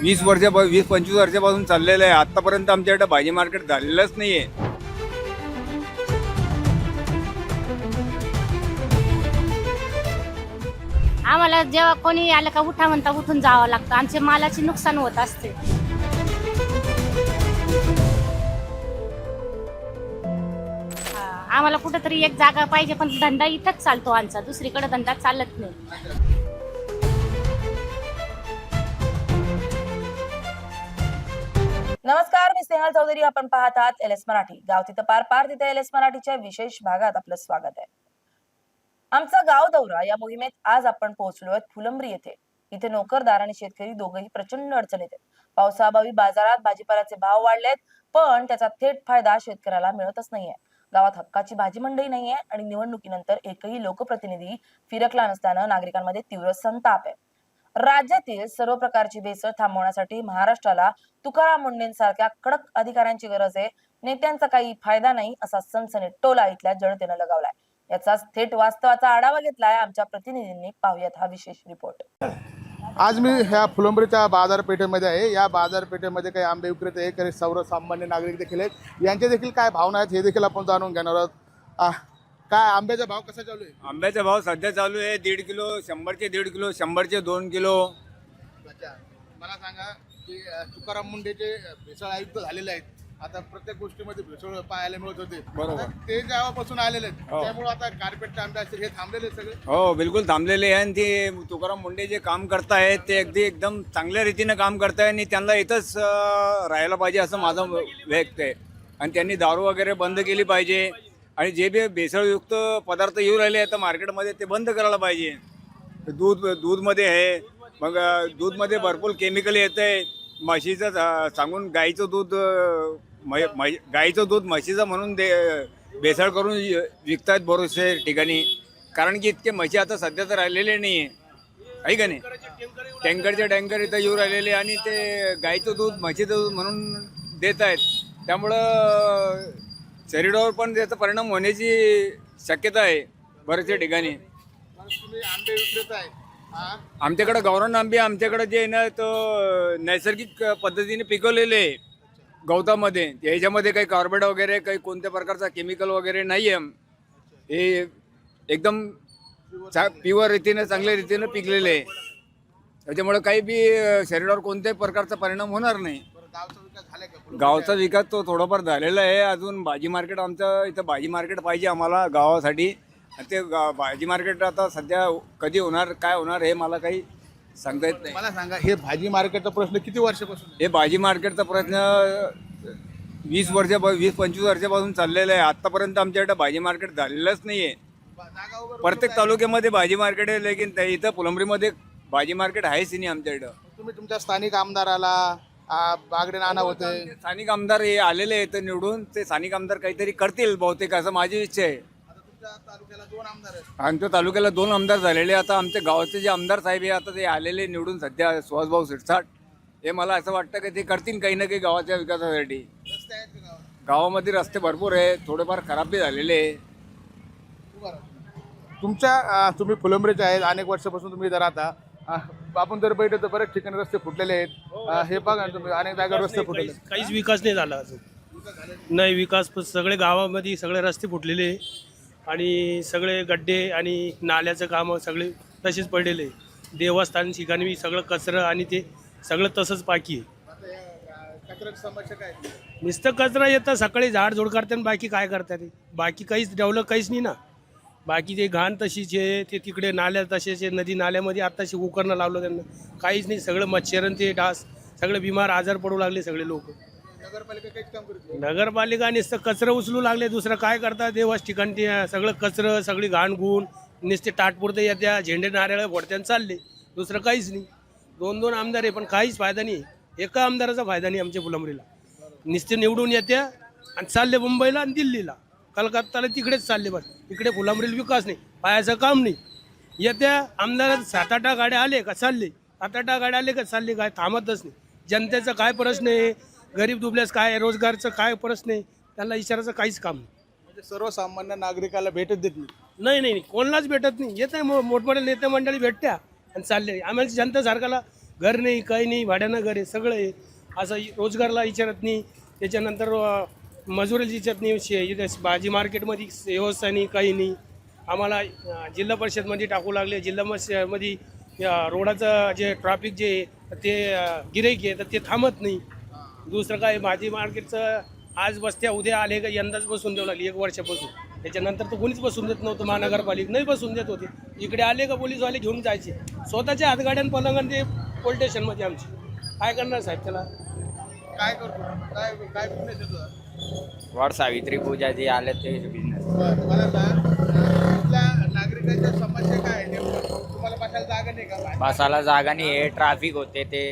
20-25 वर्षापासून चाललेलं आहे. आतापर्यंत आमच्याकडे भाजी मार्केट झालेलंच नाहीये. आम्हाला जेव्हा कोणी आलं का उठा म्हणता उठून जावं लागतं. आमच्या मालाचे नुकसान होत असते. आम्हाला कुठंतरी एक जागा पाहिजे, पण धंदा इथंच चालतो आमचा, दुसरीकडे धंदा चालत नाही. नमस्कार, मी स्नेहल चौधरी. आपण पाहत आहात LS मराठी. गाव तिथं पार पार तिथे LS मराठीच्या विशेष भागात आपलं स्वागत आहे. आमचा गाव दौरा या मोहिमेत आज आपण पोहोचलोय फुलंब्री येथे. इथे नोकरदार आणि शेतकरी दोघेही प्रचंड अडचणीत आहेत. पावसाअभावी बाजारात भाजीपाल्याचे भाव वाढलेत, पण त्याचा थेट फायदा शेतकऱ्याला मिळतच नाहीये. गावात हक्काची भाजी मंडई नाहीये आणि निवडणुकीनंतर एकही लोकप्रतिनिधी फिरकला नसल्यानं नागरिकांमध्ये तीव्र संताप आहे. राज्यातील सर्व प्रकारची भेसळ थांबवण्यासाठी महाराष्ट्राला तुकाराम मुंढेंसारख्या कडक अधिकाऱ्यांची गरज आहे. नेत्यांचा काही फायदा नाही असा सनसनीत टोला इथल्या जनतेनं लगावलाय. याचाच थेट वास्तवाचा आढावा घेतलाय आमच्या प्रतिनिधींनी. पाहूयात हा विशेष रिपोर्ट. आज मी ह्या फुलंब्रीच्या बाजारपेठेमध्ये आहे. या बाजारपेठेमध्ये काही आंबे विक्रेते आहे, काही सर्वसामान्य नागरिक देखील आहेत. यांचे देखील काय भावना आहेत हे देखील आपण जाणून घेणार आहोत. काय आंब्याचा भाव कसा चालू आहे? आंब्याचा भाव सध्या चालू आहे 1.5 किलो, 100चे 1.5 किलो, 100चे 2 किलो. अच्छा, मला सांगा की तुकाराम मुंढेचे भेसळ आयुक्त झालेले आहेत. आता प्रत्येक गोष्टीमध्ये भेसळ पाहायला मिळत होते. बरोबर. ते जेव्हापासून आलेले आहेत हो. त्यामुळे आता कार्पेटचे आंबे असतील हे थांबलेले सगळे. हो, बिलकुल थांबलेले आहे. आणि ते तुकाराम मुंडे जे काम करतायत ते अगदी एकदम चांगल्या रीतीनं काम करताय आणि त्यांना इथंच राहायला पाहिजे असं माझं व्यक्त आहे. आणि त्यांनी दारू वगैरे बंद केली पाहिजे आणि जे बी भेसळयुक्त पदार्थ येऊ राहिले आता मार्केटमध्ये ते बंद करायला पाहिजे. दूधमध्ये आहे, मग दूधमध्ये भरपूर केमिकल येतं आहे. म्हशीचं सांगून गाईचं दूध म्हशीचं म्हणून भेसळ करून विकतात बरेचसे ठिकाणी. कारण की इतके म्हशी आता सध्या तर राहिलेले नाही आहे का नाही. टँकर इथं येऊ राहिलेले आणि ते गाईचं दूध म्हशीचं दूध म्हणून देत आहेत. त्यामुळं शरीरावर पण त्याचा परिणाम होण्याची शक्यता आहे बऱ्याचशा ठिकाणी. तुम्ही आंबे विक्रेता आहे. आमच्याकडे गावरान आंबे आमच्याकडे जे आहे ना तो नैसर्गिक पद्धतीने पिकवलेले आहे गवतामध्ये. ह्याच्यामध्ये काही कार्बेट वगैरे काही कोणत्या प्रकारचा केमिकल वगैरे नाही आहे. हे एकदम प्युअर रीतीने चांगल्या रीतीने पिकलेले आहे. त्याच्यामुळे काही बी शरीरावर कोणत्याही प्रकारचा परिणाम होणार नाही. गावचा विकास झाला का? गावचा विकास तो थोडाफार झालेला आहे. अजून भाजी मार्केट आमचं इथं भाजी मार्केट पाहिजे आम्हाला गावासाठी. ते भाजी मार्केट आता सध्या कधी होणार काय होणार हे मला काही सांगता येत नाही. मला सांगा, हे भाजी मार्केटचा प्रश्न किती वर्षापासून आहे? हे भाजी मार्केटचा प्रश्न 20-25 वर्षापासून चाललेला आहे. आतापर्यंत आमच्याकडे भाजी मार्केट झालेलंच नाहीये. जागा वगैरे प्रत्येक तालुक्यामध्ये भाजी मार्केट आहे, लेकिन इथं फुलंब्रीमध्ये भाजी मार्केट आहेच नाही आमच्याकडं. तुम्ही तुमच्या स्थानिक आमदाराला बागडे नाना होते, स्थानिक आमदार हे आलेले आहेत निवडून. ते स्थानिक आमदार काहीतरी करतील बहुतेक असं माझी इच्छा आहे. आता तुमच्या तालुक्याला 2 आमदार आहेत. आमच्या तालुक्याला 2 आमदार झालेले. आता आमच्या गावाचे जे आमदार साहेब आहे आता ते आलेले निवडून सध्या सुहासभाऊ शिरसाट. हे मला असं वाटतं की ते करतील काही ना काही गावाच्या विकासासाठी. रस्ते आहेत का गावात? गावामध्ये रस्ते भरपूर आहे, थोडेफार खराब बी झालेले आहे. तुम्ही फुलंब्रीचे आहेत, अनेक वर्षापासून तुम्ही इथं राहता. आपण जर बैठे तर बरेच ठिकाणी रस्ते फुटलेले आहेत. हे बघा ना तुम्ही, अनेक जागा रस्ते फुटलेले आहेत. काहीच विकास नाही झाला अजून. नाही विकास, सगळे गावामध्ये सगळे रस्ते फुटलेले आणि सगळे गड्डे आणि नाल्याचं काम सगळे तसेच पडलेले. देवस्थान ठिकाणी सगळं कचरं आणि ते सगळं तसंच बाकी आहे. कचऱ्याची समस्या काय? नुसतं कचरा येतं, सकाळी झाडझोड करतात आणि बाकी काय करतात. बाकी काहीच डेव्हलप काहीच नाही ना. बाकी ते घाण तशीच आहे, ते तिकडे नाल्या तसेच आहे. नदी नाल्यामध्ये आत्ताशी उकरणं लावलं त्यांना, काहीच नाही. सगळं मच्छर ते डास, सगळे बिमार आजार पडू लागले सगळे लोक. नगरपालिका काहीच काम करते? नगरपालिका नुसतं कचरं उचलू लागले, दुसरं काय करतात. देवाच ठिकाणी ते सगळं कचरं, सगळी घाण गुण नुसते ताटपुरते येत्या, झेंडे नारळ फोडत्यानं चालले, दुसरं काहीच नाही. 2 आमदार आहे पण काहीच फायदा नाही. एका आमदाराचा फायदा नाही आमच्या फुलंब्रीला. नुसते निवडून येत्या आणि चालले मुंबईला आणि दिल्लीला, कलकत्ताला तिकडेच चालले. बस इकडे फुलंब्रीला विकास नाही, पायाचं काम नाही. येत्या आमदारात 7-8 गाड्या आले का चालले, 8-8 गाड्या आले का चालले, काय थांबतच नाही. जनतेचा काय प्रश्न आहे, गरीब दुबल्यास काय, रोजगारचं काय प्रश्न आहे, त्यांना विचारायचं काहीच काम नाही. म्हणजे सर्वसामान्य नागरिकाला भेटत देत नाही. नाही कोणालाच भेटत नाही. येत आहे मोठमोठ्या नेते मंडळी भेटत्या आणि चालले. आम्हाला जनता सारखाला घर नाही, काही नाही, भाड्यानं घर आहे, सगळं आहे. असं रोजगारला विचारत नाही. त्याच्यानंतर मजुरीला विचारत नाही. इथे भाजी मार्केटमध्ये व्यवस्था नाही, काही नाही. आम्हाला जिल्हा परिषदमध्ये टाकू लागले. जिल्हा परिषदमध्ये रोडाचं जे ट्रॅफिक जे आहे, ते गिऱ्हाईक आहे तर ते थांबत नाही. दुसरं काय, भाजी मार्केटचं आज बसत्या, उद्या आले का यंदाच बसून देऊ लागली 1 वर्षापासून. त्याच्यानंतर तर कोणीच बसून देत नव्हतं. महानगरपालिका नाही बसून देत होते. इकडे आले का पोलीसवाले घेऊन जायचे. स्वतःच्या हातगाड्यान पलंगण ते पोलीस स्टेशनमध्ये आमची. काय करणार साहेब त्याला? काय करतो? काय काय business आहे तुझा? वड सावित्री पूजा जे आले ते बिझनेस. मला सांग, इथल्या नागरिकांच्या समस्या काय आहे नेमकं? तुम्हाला बसायला जागा नाही का? बसायला जागा नाही आहे, ट्रॅफिक होते ते.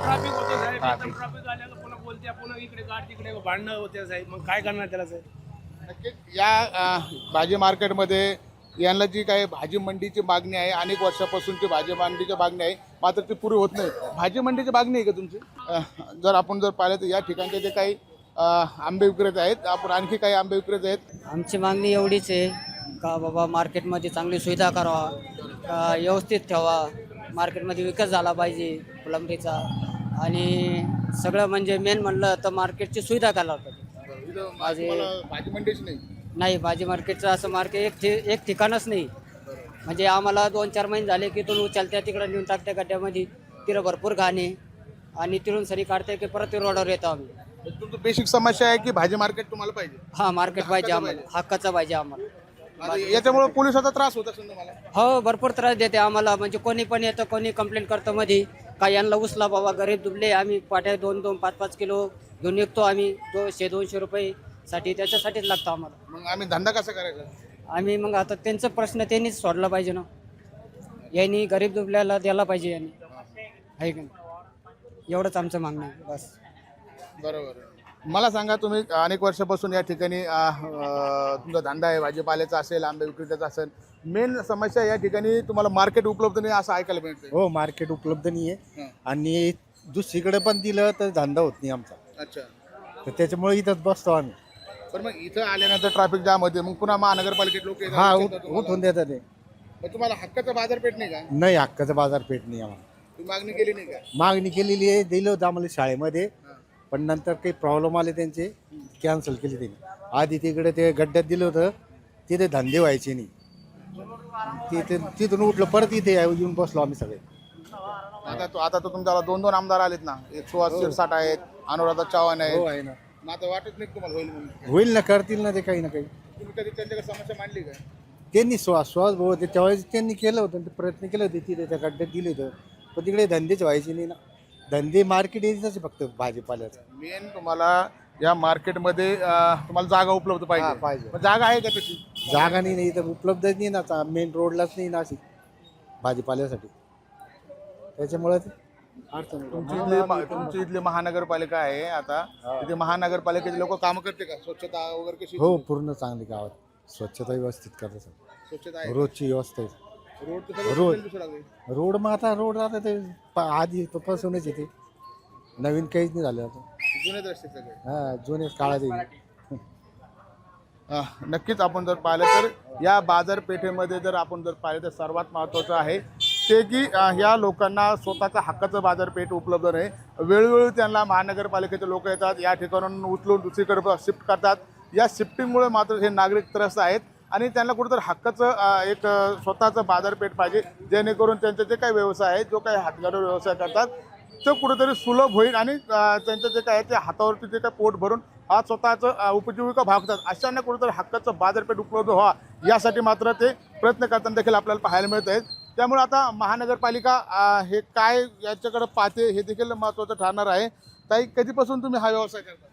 ट्रॅफिक होते साहेब. Traffic. ट्रॅफिक आल्या का पुन्हा बोलत्या, पुन्हा इकडे गाड तिकडे भांडणं होते साहेब. मग काय करणार त्याला साहेब? नक्कीच या भाजी मार्केटमध्ये यांना जी काही भाजी मंडीची मागणी आहे, अनेक वर्षापासूनची भाजी मंडीची मागणी आहे, मात्र ती पुरी होत नाही. भाजी मंडीची मागणी आहे का तुमची? जर आपण पाहिलं तर या ठिकाणचे जे काही आंबे विक्रेते आहेत, आपण आणखी काही आंबे विक्रेते आहेत. आमची मागणी एवढीच आहे का बाबा मार्केटमध्ये चांगली सुविधा करावा, का व्यवस्थित ठेवा, मार्केटमध्ये विकास झाला पाहिजे फुलंब्रीचा, आणि सगळं म्हणजे मेन म्हणलं तर मार्केटची सुविधा करायला पाहिजे. भाजी मंडीच नाही. नाही, भाजी मार्केटचं असं मार्केट एक ठिकाणच नाही. म्हणजे आम्हाला 2-4 महिने झाले की इथून उचलत्या तिकडं नेऊन टाकत्या गड्ड्यामध्ये, तिथं भरपूर घाणे, आणि तिथून सरी काढते की परत रोडवर येतो आम्ही. तुमची बेसिक समस्या आहे की भाजी मार्केट तुम्हाला पाहिजे. हां, मार्केट पाहिजे आम्हाला, हक्काचं पाहिजे आम्हाला. आता याच्यामुळे पोलिसाचा त्रास होत असेल तुम्हाला? हो, भरपूर त्रास देते आम्हाला. म्हणजे कोणी पण येतं, कोणी कंप्लेंट करतं मध्ये का यांना उचला बाबा, गरीब दुबले, आम्ही पाट्या 2-2, 5-5 किलो घेऊन निघतो आम्ही. 200-200 रुपये साठी त्याच्यासाठीच लागतो आम्हाला. मग आम्ही धंदा कसा करायचा? आम्ही मग आता त्यांचा प्रश्न त्यांनीच सोडला पाहिजे ना. यांनी गरीब दुबल्याला द्यायला पाहिजे यांनी, आहे का नाही? एवढंच आमचं मागणं आहे बस. बरोबर. मला सांगा, तुम्ही अनेक वर्षापासून या ठिकाणी तुमचा धंदा आहे, भाजीपाल्याचा असेल, आंबे विक्रेत्याचा असेल, मेन समस्या या ठिकाणी तुम्हाला मार्केट उपलब्ध नाही असं ऐकायला मिळतं. हो, मार्केट उपलब्ध नाही आहे, आणि दुसरीकडे पण दिलं तर धंदा होत नाही आमचा. अच्छा. तर त्याच्यामुळे इथंच बसतो आम्ही. पण मग इथं आल्यानंतर ट्रॅफिक जाम होते, मग पुन्हा महानगरपालिकेत लोक येतात, हा, विचारतात तुम्हाला. उठून देतात ते. मग तुम्हाला हक्काचा बाजारपेठ नाही का? नाही, हक्काचं बाजारपेठ नाही आम्हाला. तुम्ही मागणी केली नाही का? मागणी केलेली आहे, दिलं होतं आम्हाला शाळेमध्ये, पण नंतर काही प्रॉब्लेम आले त्यांचे, कॅन्सल केली त्यांनी. आधी तिकडे ते गड्ड्यात दिलं होतं, तिथे धंदे व्हायचे नाही. तिथून उठलं, परत इथे येऊन बसलो आम्ही सगळे. आता तर तुमच्याला 2 आमदार आलेत ना, एक सुहास शिरसाट आहेत, अनुराधा चव्हाण हो, आहेत. आहे ना. मग आता वाटत नाही तुम्हाला होईल म्हणून? होईल ना, करतील ना ते काही ना काही. तुम्ही कधी त्यांच्याकडे समस्या मांडली का? त्यांनी श्वास भाऊ होते त्यावेळेस त्यांनी केलं होतं, ते प्रयत्न केले होते, तिथे त्या गड्ड्यात दिले होतं, पण तिकडे धंदेच व्हायचे नाही ना. धंदे मार्केट यायचं फक्त भाजीपाल्याचं. मेन तुम्हाला या मार्केटमध्ये तुम्हाला जागा उपलब्ध हा, पाहिजे. पाहिजे. पण जागा आहे का तशी? जागा नाही, तर उपलब्धच नाही ना, मेन रोडलाच नाही ना अशी भाजीपाल्यासाठी. त्याच्यामुळे ते अडचण आहे. तुमची इथली महानगरपालिका आहे, आता तिथे महानगरपालिकेचे लोक काम करते का? स्वच्छता वगैरे कशी? हो, पूर्ण चांगली गावात स्वच्छता व्यवस्थित करतात. स्वच्छता आहे. रोजची व्यवस्था आहे. रोड तर सगळे रोड. दिसू लागले. रोड मग आता ते आधी तो पासूनच येते, नवीन काहीच नाही झालं आता. जुने रस्ते सगळे. हा, जुने काळात. नक्कीच आपण जर पाहिलं तर या बाजारपेठेमध्ये जर आपण जर पाहिलं तर सर्वात महत्त्वाचं आहे ते की ह्या लोकांना स्वतःचं हक्काचं बाजारपेठ उपलब्ध नाही. वेळोवेळी त्यांना महानगरपालिकेचे लोक येतात, या ठिकाणाहून उचलून दुसरीकडे शिफ्ट करतात. या शिफ्टिंगमुळे मात्र हे नागरिक त्रस्त आहेत, आणि त्यांना कुठेतरी हक्काचं एक स्वतःचं बाजारपेठ पाहिजे, जेणेकरून त्यांचे जे काही व्यवसाय आहेत, जो काही हातगाडा व्यवसाय करतात, ते कुठेतरी सुलभ होईल, आणि त्यांचं जे काय आहे ते हातावरती जे काही पोट भरून हा स्वतःचं उपजीविका भागतात. अशांना कुठेतरी हक्काचं बाजारपेठ उपलब्ध व्हा, यासाठी मात्र ते प्रयत्न करताना देखील आपल्याला पाहायला मिळत आहेत. त्यामुळे आता महानगरपालिका हे काय याच्याकडे पाहते हे देखील महत्त्वाचं ठरणार आहे. ताई, कधीपासून तुम्ही हा व्यवसाय करता?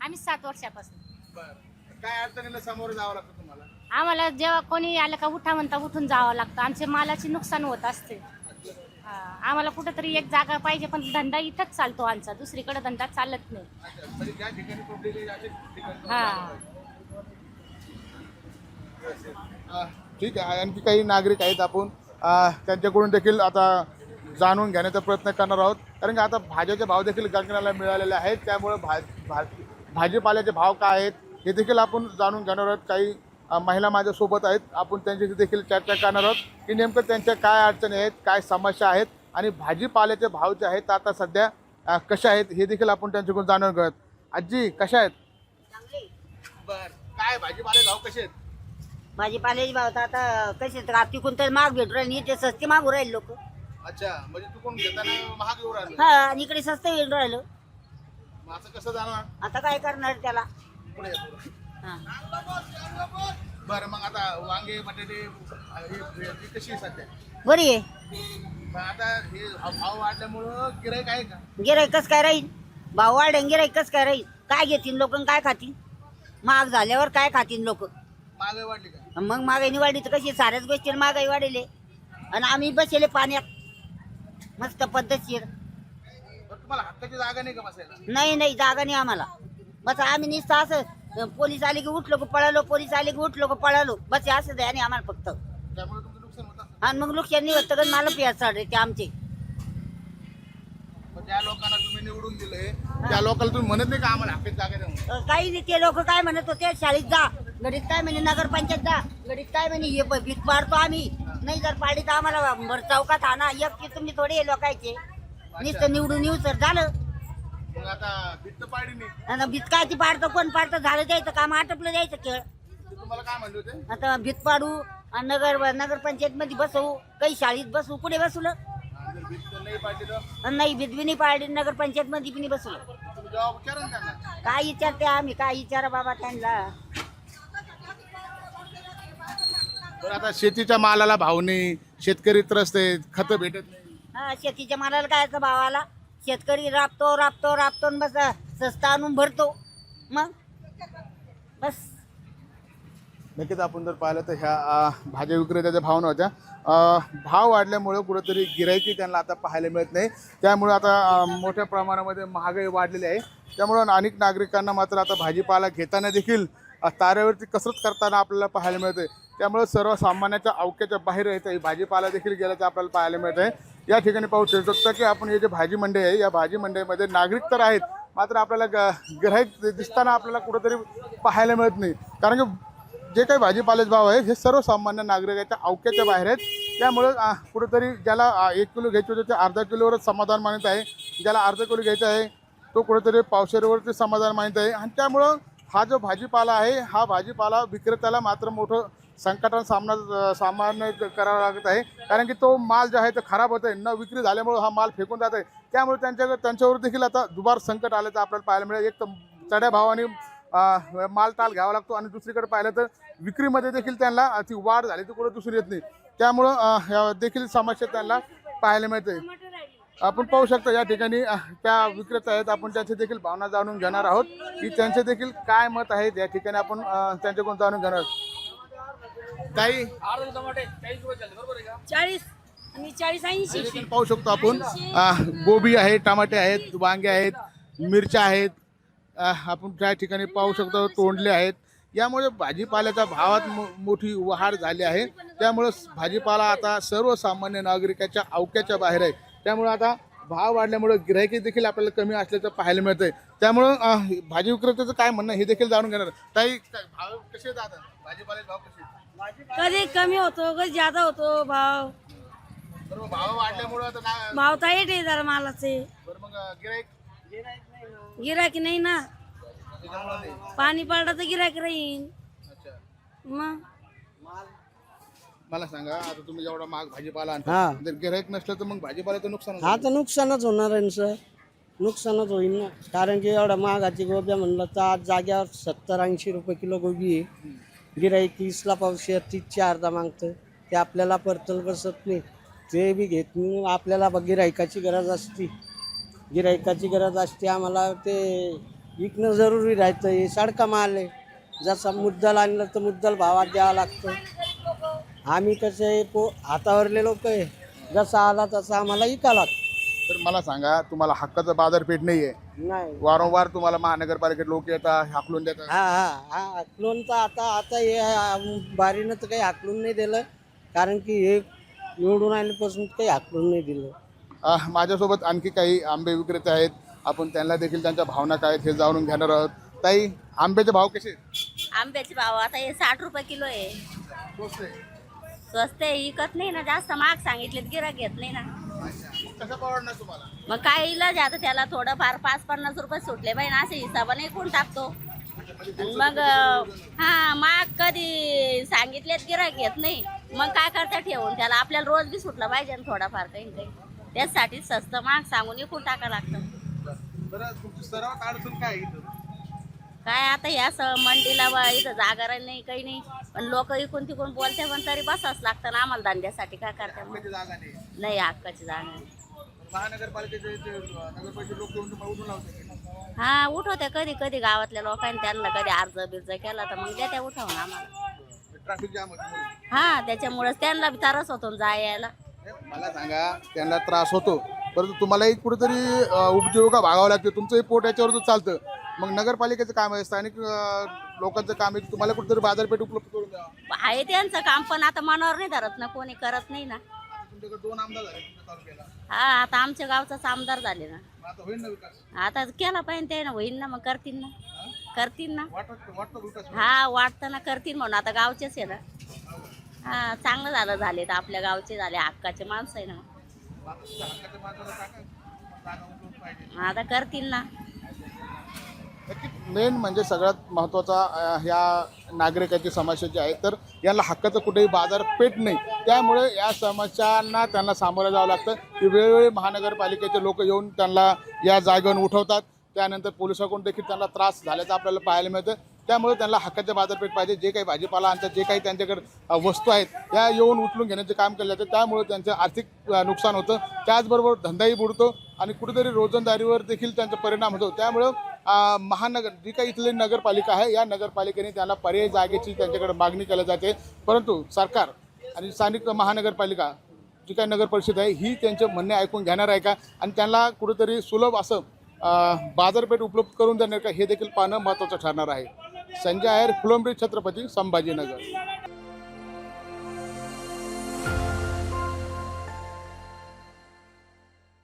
आम्ही 7 वर्षापासून. काय अडचणीला सामोरं जावं लागतं तुम्हाला? आम्हाला जेव्हा कोणी आलं का उठा म्हणता उठून जावं लागतं. आमच्या मालाची नुकसान होत असते. आम्हाला कुठंतरी एक जागा पाहिजे, पण धंदा इथंच चालतो आमचा, दुसरीकडे धंदा चालत नाही. म्हणजे ज्या ठिकाणी प्रॉब्लेम आहे हा, ठीक आहे. आणखी काही नागरिक आहेत, आपण त्यांच्याकडून देखील आता जाणून घेण्याचा प्रयत्न करणार आहोत. कारण की आता भाज्याचे भाव देखील गगनाला मिळालेले आहेत, त्यामुळे भाजीपाल्याचे भाव काय आहेत हे देखील आपण जाणून घेणार आहोत. काही महिला माझ्यासोबत आहेत. आपण त्यांच्याशी देखील चर्चा करणार आहोत की नेमकं त्यांच्या काय अडचणी आहेत, काय समस्या आहेत आणि भाजीपाल्याचे भाव जे आहेत आता सध्या कशा आहेत हे देखील आपण त्यांच्याकडून जाणून घेऊयात. आजी कशा आहेत? बर, काय भाजीपाल्याचे भाव कसे आहेत? भाजीपाल्याचे भाव तर आता कसे तिकून तर महाग भेटू राहिले, ते सस्ते मागू राहिले लोक. अच्छा, म्हणजे तू कोण घेताना महाग येऊ राहिलं? हा, आणि इकडे स्वस्त भेटू राहिलं. मग असं कसं जाणार आता काय करणार त्याला? पुढे? हा. बरं, मग आता वांगे बटाटे ही कशी आहे सध्या? बरी आहे. मग आता हे भाव वाढल्यामुळं गिराईक आहे का? गिराईकच काय राहील? भाव वाढे गिराईकच काय राहील? काय घेतील लोक काय खातील? महाग झाल्यावर काय खातील लोक? महागाई वाढली का? मग महागाई वाढली तर कशी साऱ्याच गोष्टी महागाई वाढेल. आणि आम्ही बसले पाण्यात मस्त पद्धतशीर. बरं, तुम्हाला हक्काची जागा नाही का बसायला? नाही जागा नाही आम्हाला. बस आम्ही नुसतं असं पोलीस आले की उठलो की पळालो, पोलीस आले की उठलो की पळालो, बस असं द्या. आणि आम्हाला फक्त त्यामुळे तुमचं नुकसान होतं. आणि मग नुकसान नाही होतं का मला प्याज चढ ते आमचे. पण ज्या लोकांना तुम्ही निवडून दिले त्या लोकांना तुम्ही म्हणत नाही का आम्हाला हक्काची जागा द्या म्हणून? काही नाही, ते लोक काय म्हणत होते शाळेत जा, घडीत काय म्हणे नगरपंचायत जा, घडीत काय म्हणे हे भीत पाडतो आम्ही. नाही जर पाडी तर आम्हाला भर चौकात आणा. एक की तुम्ही थोडे हे लोकायचे नुसतं निवडून येऊ तर झालं. मग आता भित्त पाडी नाही आणि भीत काय ती पाडतं, कोण पाडतं, झालं द्यायचं काम आटपलं द्यायचं खेळ. ते तुम्हाला काय म्हणले होते? आता भीत पाडू आणि नगरपंचायत मध्ये बसवू, काही शाळेत बसवू, कुठे बसवलं? जर भित्त नाही पाडली तर आणि नाही भीत बी नाही पाडली, नगरपंचायत मध्ये बी नाही बसवलं. तुम्ही जबाब विचारा ना त्यांना. काय विचारते आम्ही, काय विचारा बाबा त्यांना. पण आता शेतीच्या मालाला भाव नाही, शेतकरी त्रस्त आहेत, खतं भेटत नाही. हा, शेतीच्या मालाला काय भावाला शेतकरी राबतो आणि बस स्वस्त आणून भरतो. मग बस नक्कीच आपण जर पाहिलं तर ह्या भाज्या विक्रेत्याच्या भाव नव्हत्या. भाव वाढल्यामुळे कुठेतरी गिराईकी त्यांना आता पाहायला मिळत नाही. त्यामुळे आता मोठ्या प्रमाणामध्ये महागाई वाढलेली आहे. त्यामुळं अनेक नागरिकांना मात्र आता भाजीपाला घेताना देखील तारेवरती कसरत करताना आपल्याला पाहायला मिळते. त्यामुळे सर्वसामान्याच्या अवक्याच्या बाहेर येत आहे भाजीपाला देखील गेल्याचं आपल्याला पाहायला मिळत आहे. या ठिकाणी पाहू शकतो की आपण हे जे भाजी मंडई आहे या भाजी मंडईमध्ये नागरिक तर आहेत, मात्र आपल्याला गिराईक दिसताना आपल्याला कुठेतरी पाहायला मिळत नाही. कारण की जे काही भाजीपाल्याचे भाव आहे हे सर्वसामान्य नागरिकाच्या अवक्याच्या बाहेर आहेत. त्यामुळे कुठेतरी ज्याला 1 किलो घ्यायचे होते ते अर्धा किलोवरच समाधान मानत आहे, ज्याला अर्धा किलो घ्यायचा आहे तो कुठेतरी पावशेरवरती समाधान मानत आहे. आणि त्यामुळं हा जो भाजीपाला आहे हा भाजीपाला विक्रेत्याला मात्र मोठं संकटांना सामना करावा लागत आहे. कारण की तो माल जो आहे तो खराब होत आहे, न विक्री झाल्यामुळे हा माल फेकून जात आहे. त्यामुळे त्यांच्यावर देखील आता दुबार संकट आल्याचं आपल्याला पाहायला मिळेल. एक तर चढ्या भावाने मालताल घ्यावा लागतो आणि दुसरीकडे पाहिलं तर विक्रीमध्ये देखील त्यांना ती वाढ झाली ती कुठं दिसून येत नाही. त्यामुळं देखील समस्या त्यांना पाहायला मिळते. आपण पाहू शकता या ठिकाणी त्या विक्रेता आहेत, आपण त्यांचे देखील भावना जाणून घेणार आहोत की त्यांचे देखील काय मत आहेत. या ठिकाणी आपण त्यांच्याकडून जाणून घेणार आहोत. काही 40 आणि 40-80. पाहू शकतो आपण गोबी आहे, टमाटे आहेत, वांगे आहेत, मिरच्या आहेत, आपण त्या ठिकाणी पाहू शकतो तोंडले आहेत. यामुळे भाजीपाल्याच्या भावात मोठी वाढ झाली आहे. त्यामुळे भाजीपाला आता सर्वसामान्य नागरिकाच्या अवक्याच्या बाहेर आहे. त्यामुळे आता भाव वाढल्यामुळे गिराईकी देखील आपल्याला कमी असल्याचं पाहायला मिळतंय. त्यामुळं भाजी विक्रेत्याचं काय म्हणणं हे देखील जाणून घेणार. ताई, भाव कसे जातात भाजीपाल्याचे भाव कसे? कधी कमी होतो कधी जादा होतो भाव. बरोबर, भाव वाढल्यामुळे आता भाव तर येते जरा मालाचे. बरं, मग गिराईक गिराकी नाही ना, त्याच्यामुळे नाही. पाणी पडलं तर गिराक राहीन. अच्छा, मग मला सांगा आता तुम्ही जेवढा महाग भाजीपाला हा. आणता जर गिराईक नसलं तर मग भाजीपाल्याचं नुकसान होतं. हा तर नुकसानच होणार आहे ना सर, नुकसानच होईल ना. कारण की एवढ्या महागाची गोब्या म्हणलं तर आज जाग्यावर 70-80 रुपये किलो गोबी आहे. गिराईक 30ला पावशेर 30ची अर्धा मागतं, ते आपल्याला परतल बसत नाही. ते बी घेत नाही. आपल्याला गिराईकाची गरज असते, गिराईकाची गरज असते आम्हाला. ते विकणं जरुरी राहतं. हे साडका माल आहे, जसा मुद्दल आणलं तर मुद्दल भावात द्यावा लागतं. आम्ही कसं आहे हातावरले लोक आहे, जसा आला तसा आम्हाला विका लागतं. तर मला सांगा, तुम्हाला हक्काचं बाजारपेठ नाही आहे, नाही. वारंवार तुम्हाला महानगरपालिकेत लोक येतात हाकलून देतात. हा हाकलून तर आता हे बारीनं तर काही हाकलून नाही दिलं, कारण की हे निवडून आल्यापासून काही हाकलून नाही दिलं. माझ्यासोबत आणखी काही आंबे विक्रेते आहेत, आपण त्यांना देखील त्यांच्या भावना काय आहेत हे जाणून घेणार आहोत. ताई, आंब्याचे भाव कसे आहेत? आंब्याचे भाव आता हे 60 रुपये किलो आहे. स्वस्त आहे. स्वस्त आहे, विकत नाही ना, जास्त महाग सांगितले गिराक घेत नाही ना. कसं परवडणार तुम्हाला? मग काय इलाज आता त्याला थोडंफार 5-50 रुपये सुटले पाहिजे ना, असे हिसाबाने कोण टाकतो. आणि मग हा महाग कधी सांगितलेत गिराक घेत नाही, मग काय करता ठेवून त्याला. आपल्याला रोज बी सुटला पाहिजे ना थोडाफार काही काही, त्यासाठी स्वस्त महाग सांगून इकून टाका लागतं. बरं, तुमची सर्वात अडचण काय आहे इथं? काय आता या मंडीला इथं जागा नाही काही नाही, पण लोक इकून तिकून बोलते, पण तरी बसावंच लागतं ना आम्हाला धंद्यासाठी. काय करते मग? हक्काची जागा नाही. नाही हक्काची जागा नाही. महानगरपालिकेचे नगरपालिकेचे लोक येऊन तुम्हाला उठून लावतात. हा उठवते कधी कधी गावातल्या लोकांनी, त्यांना कधी अर्ज बिर्ज केला तर मग देत्या उठवून आम्हाला. ट्रॅफिक जाम होते. हा त्याच्यामुळेच त्यांना बी त्रास होतो ना जाय यायला. मला सांगा, त्यांना त्रास होतो, परंतु तुम्हालाही कुठेतरी उपजीविका भागावं लागते. तुमचंही पोट याच्यावर चालतं. मग नगरपालिकेचं काम आहे, स्थानिक लोकांचं काम आहे, तुम्हाला कुठेतरी बाजारपेठ उपलब्ध करून द्यावा. आहे त्यांचं काम, पण आता मनावर नाही धरत ना, कोणी करत नाही ना. तुमच्याकडे 2 आमदार झाले तुमच्या तालुक्याला. हा आता आमच्या गावचाच आमदार झाले ना. मग आता होईल ना विकास? आता केला पाहिजे ते ना, होईल ना, मग करतील ना. करतील ना. वाटतं विकास? हा वाटतं ना करतील म्हणून. आता गावचेच आहे ना. हा चांगलं झाले तर आपल्या गावचे झाले, हक्काचे माणसं आहे ना. हक्काच्या माणसाला जागा उचलून पाहिजे. आता करतील ना. मेन म्हणजे सगळ्यात महत्त्वाचा ह्या नागरिकाची समस्या जी आहे, तर याला हक्काचं कुठेही बाजारपेठ नाही. त्यामुळे या समस्यांना त्यांना सामोरं जावं लागतं. की वेळोवेळी महानगरपालिकेचे लोक येऊन त्यांना या जागेवरून उठवतात. त्यानंतर पोलिसांकडून देखील त्यांना त्रास झाल्याचं आपल्याला पाहायला मिळतं. त्यामुळे त्यांना हक्काच्या बाजारपेठ पाहिजे. जे काही भाजीपाला आणतात, जे काही त्यांच्याकडे वस्तू आहेत, त्या येऊन उचलून घेण्याचे काम केलं जातं. त्यामुळे त्यांचं आर्थिक नुकसान होतं, त्याचबरोबर धंदाही बुडतो आणि कुठेतरी रोजंदारीवर देखील त्यांचा परिणाम होतो. त्यामुळं महानगर जी काही इथली नगरपालिका आहे, या नगरपालिकेने त्यांना पर्यायी जागेची त्यांच्याकडे मागणी केली जाते. परंतु सरकार आणि स्थानिक महानगरपालिका जी काही नगर परिषद आहे, ही त्यांचे म्हणणे ऐकून घेणार आहे का, आणि त्यांना कुठेतरी सुलभ असं बाजारपेठ उपलब्ध करून देणार का, हे देखील पाहणं महत्त्वाचं ठरणार आहे. संजय आहेर, फुलंब्री, छत्रपती संभाजीनगर.